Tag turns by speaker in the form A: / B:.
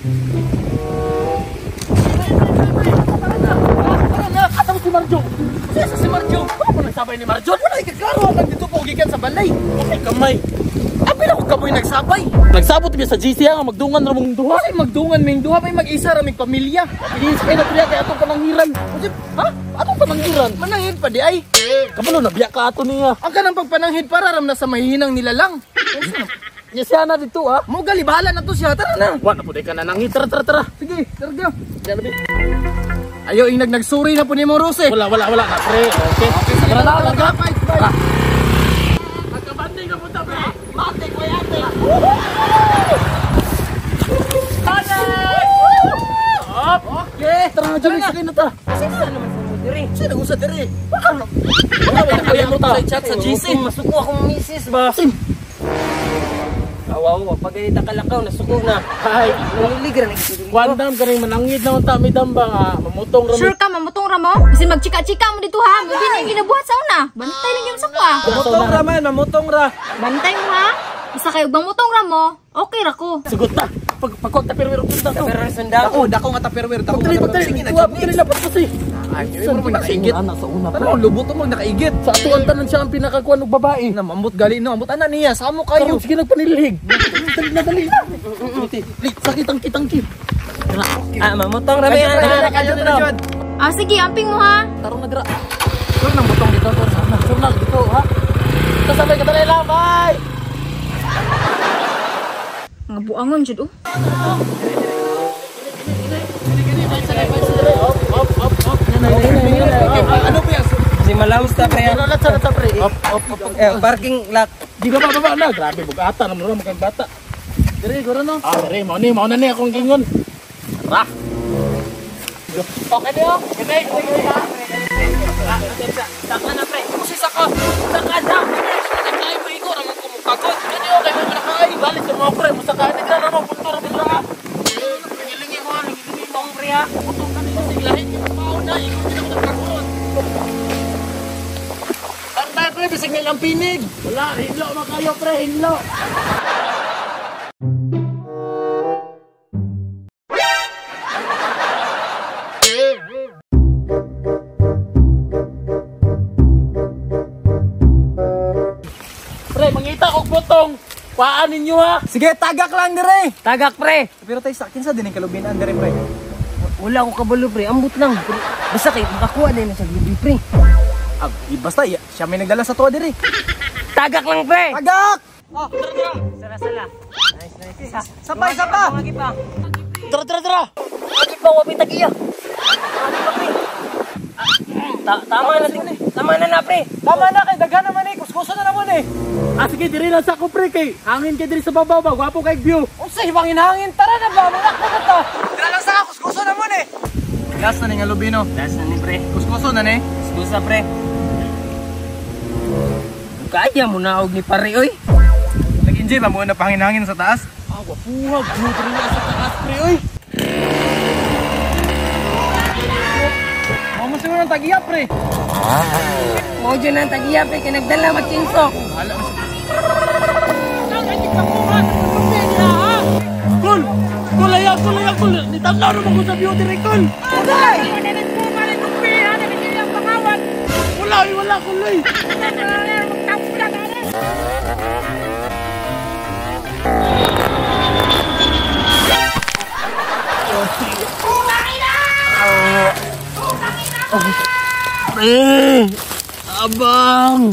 A: Asa mo si Marjo? Sisa si Marjo? Ano nagsabay ni Marjo? Wala ikaklaro ang dito po gikan sa balay. Okay kamay. Apil ako kaboy nagsabay. Nagsabot niya sa GC nga magdungan ra mong duha. Ay magdungan ming duha may mag-isa ra ming pamilya. Pilis kay na priya kay atong pananghiran. Ha? Atong pananghiran? Mananghin pa di ay. Kabalo na biya ka ato niya. Ang kanang pagpananghid para ram na sa mahihinang nila lang. Nya siya na dito ha. Mo gali bahala na to siya. Tara na. Wa na pud ka nanangit. Tara. Sige, targa. Ayo ing nagsuri na po ni mo Rose. Wala na pre. Okay. Tara na lang. Magkabanding ka punta pre. Mate ko yate. Okay. Tara na dyan. Sige na ta.
B: Sino naman sa diri?
A: Sino gusto diri? Wala kaya mo ta. Chat sa GC.
B: Masuko akong misis ba? Awaw, pag ganita kalakaw, nasuko na.
A: Ay,
B: naluligra na ito.
A: Wandam ka rin manangid na ta mi damba nga. Mamutong ra.
C: Sure ka, mamutong ra mo? Kasi magchika-chika mo dito ha. Hindi na yung ginabuhat sa una. Bantay lang yung sa kwa.
B: Mamutong ra.
C: Bantay mo ha. Isa kayo bang mutong ra mo, okay ra ko.
A: Sugot ta. Pagkot ta pero punta to.
B: Pero sundako.
A: Dako nga ta pero sige na. Sige na kasi. Ay, mo nakaigit. Ana sa una. Ano lubot mo nakaigit. Sa atuan tanan siya ang pinakakuan og babae. Na mambot gali no, ambot ana niya. Samo kayo. Sige nagpanilhig. Dali. Sakit ang kitangkit.
B: Mamutong ra may ana.
C: Sige, amping mo ha.
A: Tarong na dira. Sure nang butong dito to sana. Sure na dito ha. Kasabay ka dali lang, bye.
C: Mga buangon jud oh.
A: Ano ba yan?
B: Si Malaus ta pre.
A: Latsa pre.
B: Parking lot.
A: Di ka bababa na. Grabe, bugata naman mga bata. Dire, guro no? Dire, mau na ni akong gingon. Tara. Okay niyo? Okay. Saka na pre. Kusi saka. Saka na. Sakay mo iko ramon kumukakot. Kani okay mo nakay. Balik sa mga pre, musaka na gra ramon puntor mo dra. Gilingi mo pre ha. Putong kanina siglahin yung pao na iko nakakot. Tanda pre, bisig nilang pinig. Wala, hinlo na kayo pre, hinlo. Pre, mangita og butong. Paan ninyo ha?
B: Sige, tagak lang dire. Tagak pre.
A: Pero tayo sa akin sa din ang kalubinan dire pre.
B: Wala ko kabalo pre, ambot lang. Basta kay makakuha din sa lubi pre.
A: Basta siya may nagdala sa tuwa dire.
B: Tagak lang pre.
A: Tagak!
B: Sala. Nice.
A: Sapay.
B: Lagi pa.
A: Tara.
B: Lagi pa wapi tagiya. Lagi pa pre. Tama na pre.
A: Tama na kay daghan naman eh. Kuskuso na naman eh. Sige, diri lang sa ko pre kay. Hangin kay diri sa babaw ba. Gwapo kay view. Unsay bangin hangin? Tara na ba? Wala ko na ta. Dira lang sa kuskuso naman eh. Gas na ni nga lubino.
B: Das na ni pre.
A: Kuskuso na ni.
B: Kuskusa pre. Kaya mo na og ni pare oy.
A: Nag-enjoy ba mo na pangin-hangin sa taas? Wapuhag. Diri na sa taas pre oy. Mo siguro ng tagiya pre.
B: Mo dyan ang tagiya pre kay nagdala magkinsok.
A: Hala mo siya. Kul. Nitanaw naman ko sa beauty recall. Wala! Wala kulay. Abang.